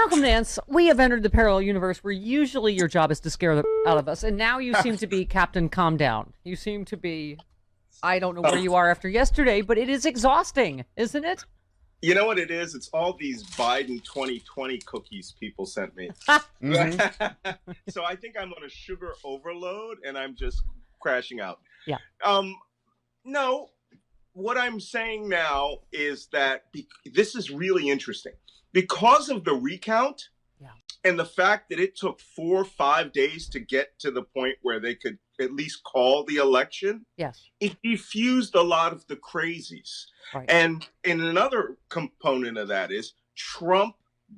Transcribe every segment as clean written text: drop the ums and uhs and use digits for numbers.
Welcome, Nance. We have entered the parallel universe where usually your job is to scare the out of us, and now you seem to be Captain Calm Down. You seem to be, I don't know where you are after yesterday, but it is exhausting, isn't it? You know what it is? It's all these Biden 2020 cookies people sent me. So I think I'm on a sugar overload, and I'm just crashing out. Yeah. No, what I'm saying now is that this is really interesting. Because of the recount and the fact that it took 4 or 5 days to get to the point where they could at least call the election, it diffused a lot of the crazies. Right. And another component of that is Trump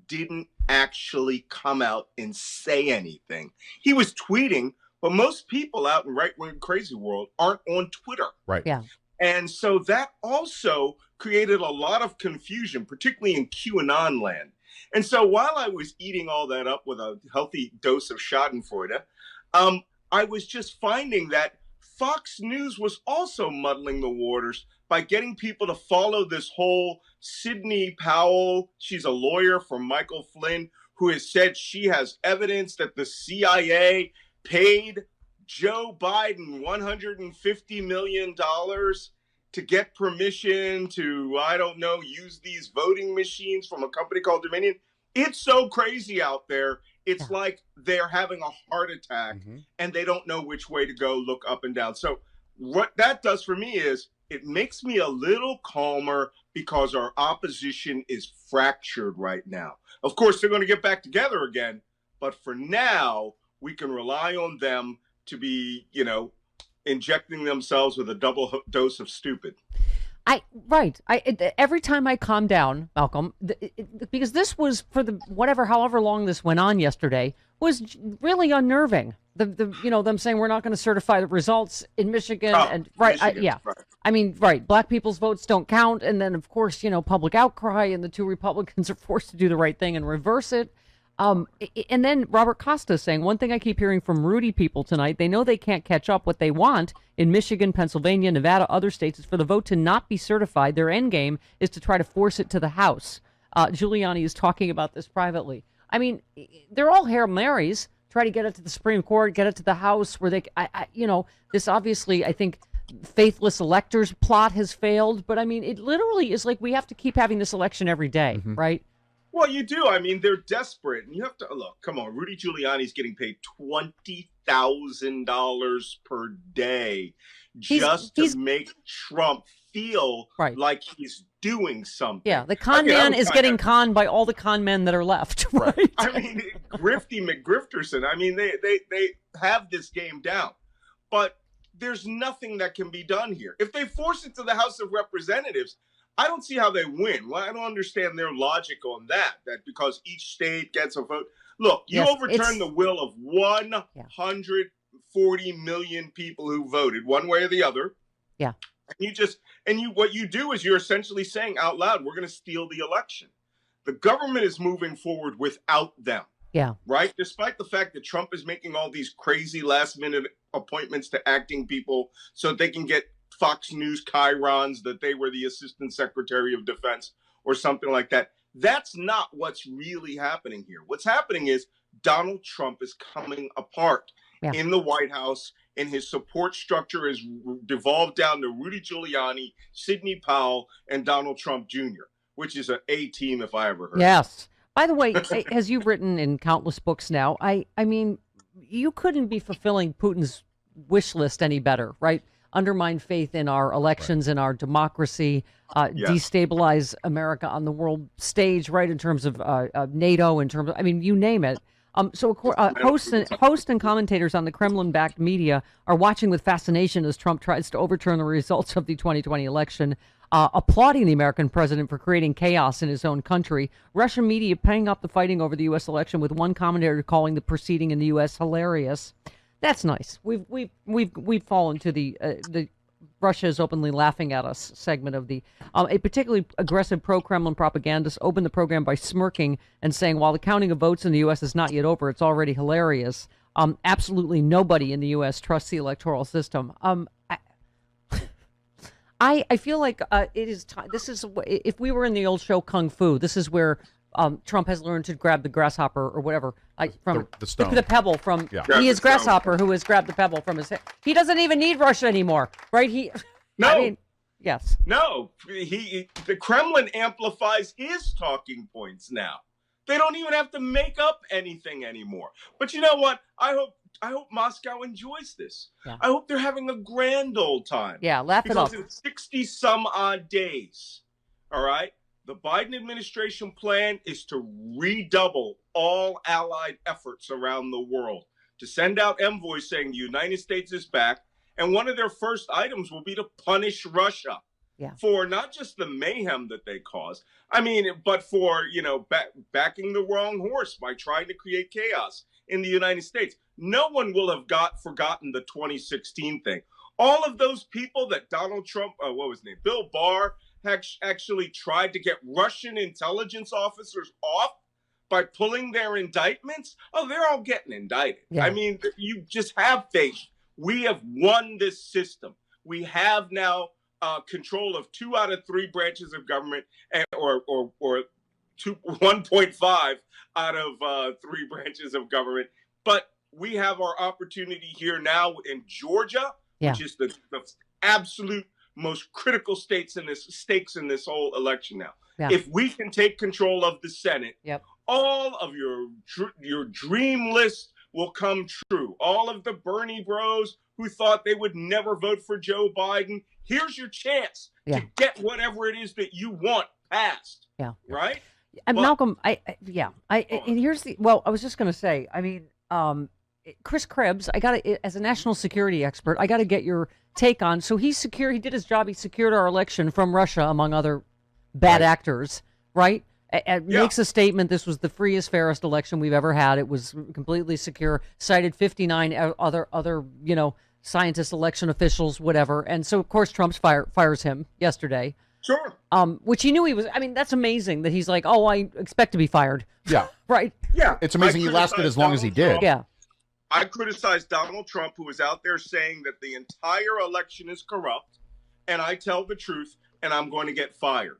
didn't actually come out and say anything. He was tweeting, but most people out in right-wing crazy world aren't on Twitter. Right. Yeah. And so that also created a lot of confusion, particularly in QAnon land. And so while I was eating all that up with a healthy dose of Schadenfreude, I was just finding that Fox News was also muddling the waters by getting people to follow this whole Sidney Powell. She's a lawyer from Michael Flynn, who has said she has evidence that the CIA paid Joe Biden $150 million to get permission to, I don't know, use these voting machines from a company called Dominion. It's so crazy out there. It's like they're having a heart attack and they don't know which way to go, look up and down. So what that does for me is it makes me a little calmer because our opposition is fractured right now. Of course, they're going to get back together again. But for now, we can rely on them to be, injecting themselves with a double dose of stupid. Every time I calm down, Malcolm, because this was for however long this went on yesterday, was really unnerving. Them saying we're not going to certify the results in Michigan, black people's votes don't count, and then of course public outcry, and the two Republicans are forced to do the right thing and reverse it. And then Robert Costa saying, one thing I keep hearing from Rudy people tonight, they know they can't catch up. What they want in Michigan, Pennsylvania, Nevada, other states is for the vote to not be certified. Their end game is to try to force it to the House. Giuliani is talking about this privately. I mean, they're all Hail Marys, try to get it to the Supreme Court, get it to the House where they, this obviously, I think, faithless electors plot has failed. But I mean, it literally is like we have to keep having this election every day, right? Well, you do. I mean, they're desperate. And you have to look, come on, Rudy Giuliani's getting paid $20,000 per day just to make Trump feel like he's doing something. Yeah, the con man is getting conned by all the con men that are left, right? I mean, Grifty McGrifterson, I mean, they have this game down. But there's nothing that can be done here. If they force it to the House of Representatives, I don't see how they win. Well, I don't understand their logic on that because each state gets a vote. Look, you overturn the will of 140 million people who voted one way or the other. Yeah. What you do is you're essentially saying out loud, we're going to steal the election. The government is moving forward without them. Yeah. Right? Despite the fact that Trump is making all these crazy last minute appointments to acting people so that they can get Fox News chyrons that they were the Assistant Secretary of Defense or something like that. That's not what's really happening here. What's happening is Donald Trump is coming apart in the White House, and his support structure is devolved down to Rudy Giuliani, Sidney Powell, and Donald Trump Jr., which is an A team if I ever heard. Yes. By the way, as you've written in countless books now, I mean, you couldn't be fulfilling Putin's wish list any better, right? Undermine faith in our elections, in our democracy, destabilize America on the world stage, right, in terms of NATO, in terms of, I mean, you name it. Hosts and commentators on the Kremlin-backed media are watching with fascination as Trump tries to overturn the results of the 2020 election, applauding the American president for creating chaos in his own country. Russian media paying up the fighting over the U.S. election, with one commentator calling the proceeding in the U.S. hilarious. That's nice. We've fallen to the Russia is openly laughing at us segment of the a particularly aggressive pro-Kremlin propagandist opened the program by smirking and saying, while the counting of votes in the U.S. is not yet over, it's already hilarious. Absolutely nobody in the U.S. trusts the electoral system. I feel like it is time. This is, if we were in the old show Kung Fu, this is where Trump has learned to grab the grasshopper or whatever from the stone. the pebble from. Yeah. He is grasshopper who has grabbed the pebble from his head. He doesn't even need Russia anymore, right? No. I mean, yes. No, the Kremlin amplifies his talking points now. They don't even have to make up anything anymore. But you know what? I hope Moscow enjoys this. Yeah. I hope they're having a grand old time. Yeah, laugh it up. Because in 60 some odd days, all right, the Biden administration plan is to redouble all allied efforts around the world to send out envoys saying the United States is back. And one of their first items will be to punish Russia for not just the mayhem that they cause, but for, backing the wrong horse by trying to create chaos in the United States. No one will have forgotten the 2016 thing. All of those people that Donald Trump, what was his name, Bill Barr, actually tried to get Russian intelligence officers off by pulling their indictments. Oh, they're all getting indicted. Yeah. You just have faith. We have won this system. We have now control of 2 out of 3 branches of government, or 1.5 out of 3 branches of government. But we have our opportunity here now in Georgia, which is the absolute most critical stakes in this whole election now. Yeah. If we can take control of the Senate, all of your dream list will come true. All of the Bernie bros who thought they would never vote for Joe Biden, here's your chance to get whatever it is that you want passed. Yeah. Right? Malcolm, and here's I was just going to say, Chris Krebs, as a national security expert, I got to get your take on. So he did his job. He secured our election from Russia, among other bad actors, right? Makes a statement. This was the freest, fairest election we've ever had. It was completely secure. Cited 59 other scientists, election officials, whatever. And so, of course, Trump fires him yesterday. Sure. Which he knew he was. That's amazing that he's like, oh, I expect to be fired. Yeah. Right. Yeah. It's amazing he lasted as long as he did. Yeah. I criticized Donald Trump, who was out there saying that the entire election is corrupt, and I tell the truth, and I'm going to get fired.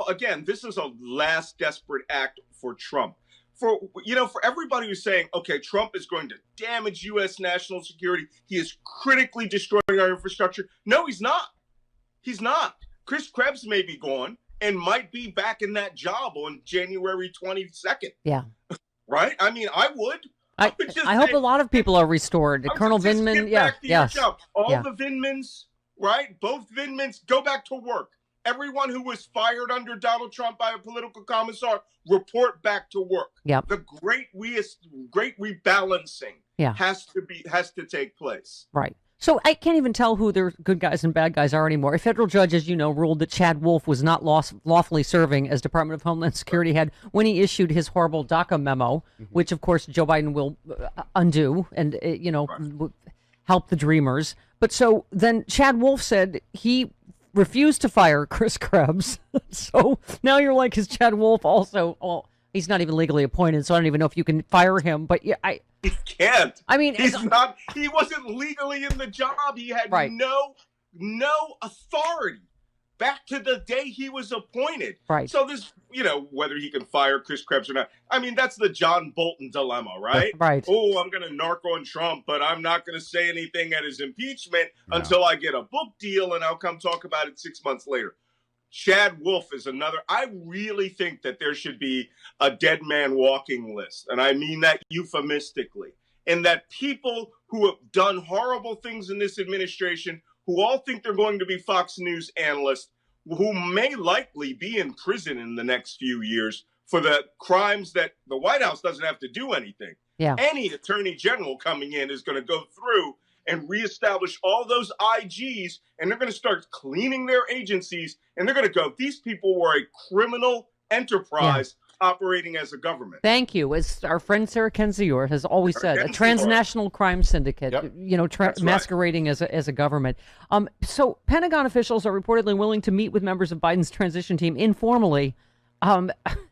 Again, this is a last desperate act for Trump. For everybody who's saying, okay, Trump is going to damage U.S. national security. He is critically destroying our infrastructure. No, he's not. He's not. Chris Krebs may be gone and might be back in that job on January 22nd. Yeah. Right? I would. I hope a lot of people are restored. Colonel Vindman, yes. All the Vindmans, right? Both Vindmans, go back to work. Everyone who was fired under Donald Trump by a political commissar, report back to work. Yep. The great rebalancing has to take place. Right. So I can't even tell who their good guys and bad guys are anymore. A federal judge, as you know, ruled that Chad Wolf was not lawfully serving as Department of Homeland Security head when he issued his horrible DACA memo, which, of course, Joe Biden will undo and, help the dreamers. But so then Chad Wolf said he refused to fire Chris Krebs. So now you're like, is Chad Wolf also... Well, he's not even legally appointed, so I don't even know if you can fire him. But yeah, he can't. He's not. He wasn't legally in the job. He had no authority back to the day he was appointed. Right. So this, whether he can fire Chris Krebs or not. That's the John Bolton dilemma, right? Right. Oh, I'm going to narc on Trump, but I'm not going to say anything at his impeachment until I get a book deal, and I'll come talk about it 6 months later. Chad Wolf is another. I really think that there should be a dead man walking list. And I mean that euphemistically. And that people who have done horrible things in this administration, who all think they're going to be Fox News analysts, who may likely be in prison in the next few years for the crimes that the White House doesn't have to do anything. Yeah. Any attorney general coming in is going to go through and reestablish all those IGs, and they're going to start cleaning their agencies, and they're going to go, these people were a criminal enterprise operating as a government. Thank you. As our friend Sarah Kendzior has always said, a transnational crime syndicate, masquerading as a government. So Pentagon officials are reportedly willing to meet with members of Biden's transition team informally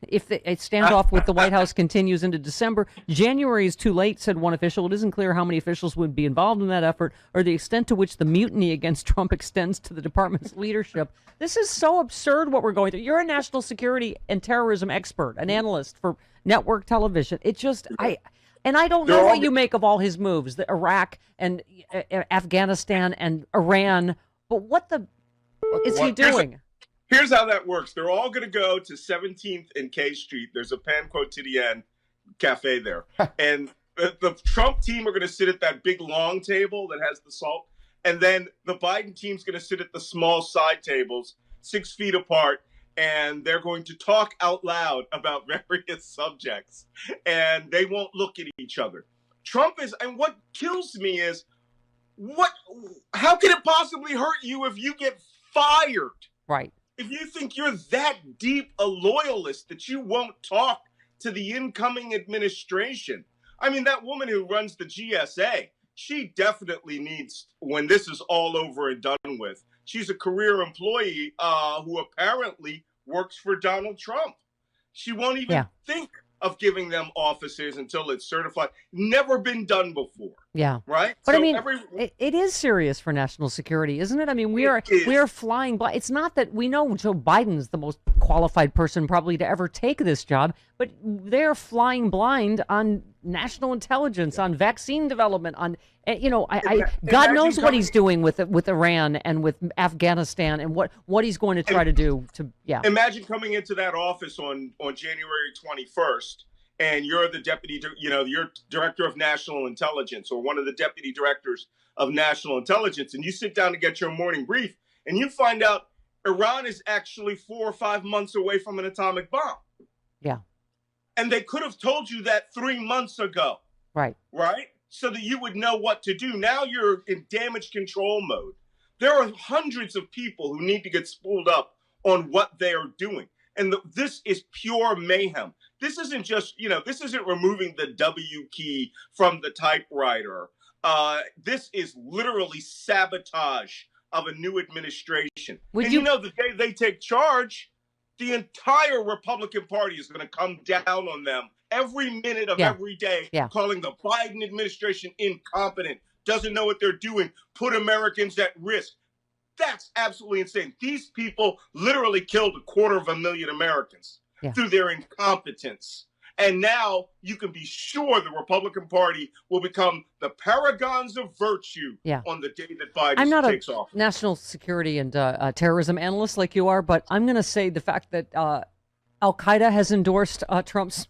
If the standoff with the White House continues into December, January is too late, said one official. It isn't clear how many officials would be involved in that effort or the extent to which the mutiny against Trump extends to the department's leadership. This is so absurd what we're going through. You're a national security and terrorism expert, an analyst for network television. It just, I don't know what you make of all his moves, the Iraq and Afghanistan and Iran, but what is he doing? Here's how that works. They're all going to go to 17th and K Street. There's a Pan Quotidienne cafe there. And the Trump team are going to sit at that big long table that has the salt. And then the Biden team's going to sit at the small side tables, 6 feet apart. And they're going to talk out loud about various subjects. And they won't look at each other. And what kills me is, how can it possibly hurt you if you get fired? Right. If you think you're that deep a loyalist that you won't talk to the incoming administration. I mean, that woman who runs the GSA, she definitely needs, when this is all over and done with, she's a career employee who apparently works for Donald Trump. She won't even think of giving them offices until it's certified. Never been done before. Yeah. Right? But so I mean, it is serious for national security, isn't it? I mean, we are flying blind. It's not that we know Joe Biden's the most qualified person probably to ever take this job, but they're flying blind on national intelligence, on vaccine development, on, God knows what he's doing with Iran and with Afghanistan and what he's going to try to do Imagine coming into that office on January 21st and you're the you're director of national intelligence or one of the deputy directors of national intelligence, and you sit down to get your morning brief and you find out Iran is actually 4 or 5 months away from an atomic bomb. Yeah. And they could have told you that 3 months ago. Right. Right? So that you would know what to do. Now you're in damage control mode. There are hundreds of people who need to get spooled up on what they are doing. And this is pure mayhem. This isn't just, this isn't removing the W key from the typewriter. This is literally sabotage of a new administration. The day they take charge, the entire Republican Party is going to come down on them every minute of every day, calling the Biden administration incompetent, doesn't know what they're doing, put Americans at risk. That's absolutely insane. These people literally killed 250,000 Americans through their incompetence. And now you can be sure the Republican Party will become the paragons of virtue on the day that Biden takes off. I'm not a national security and terrorism analyst like you are, but I'm going to say the fact that Al-Qaeda has endorsed Trump's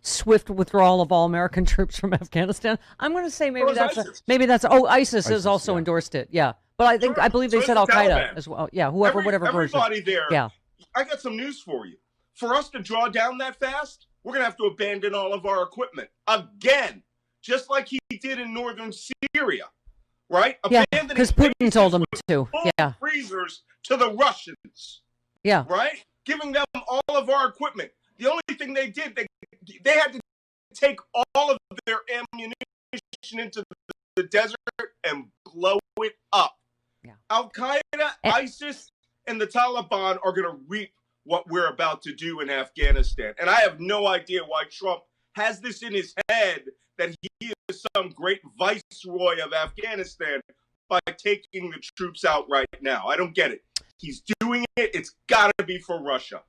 swift withdrawal of all American troops from Afghanistan. I'm going to say ISIS has also endorsed it. Yeah. But I believe they said Al-Qaeda as well. Yeah, whatever version. Everybody there. Yeah. I got some news for you. For us to draw down that fast, we're going to have to abandon all of our equipment again, just like he did in northern Syria, right? Yeah, because Putin told him to. Yeah. Freezers to the Russians. Yeah. Right? Giving them all of our equipment. The only thing they did, they had to take all of their ammunition into the desert and blow it up. Yeah. Al-Qaeda, ISIS, and the Taliban are going to reap what we're about to do in Afghanistan. And I have no idea why Trump has this in his head that he is some great viceroy of Afghanistan by taking the troops out right now. I don't get it. He's doing it. It's got to be for Russia.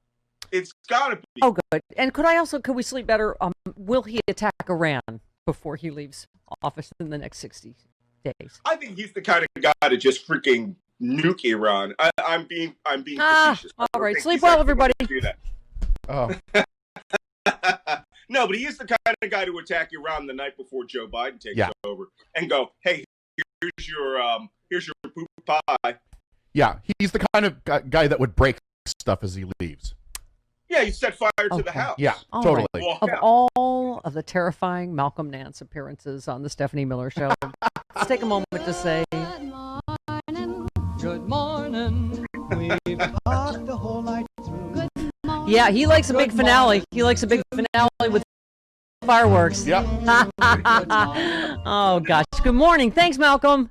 It's got to be. Oh, good. And could we sleep better? Will he attack Iran before he leaves office in the next 60 days? I think he's the kind of guy to just freaking nuke Iran. I'm being facetious. All right. Sleep well, everybody. Do that. Oh. No, but he is the kind of guy to attack Iran the night before Joe Biden takes over and go, hey, here's your poop pie. Yeah, he's the kind of guy that would break stuff as he leaves. Yeah, he set fire to the house. Yeah, totally. Right. Of all of the terrifying Malcolm Nance appearances on the Stephanie Miller Show, let's take a moment to say good morning. We've talked the whole night through. Yeah, he likes a big finale. He likes a big finale with fireworks. Yep. Oh, gosh. Good morning. Thanks, Malcolm.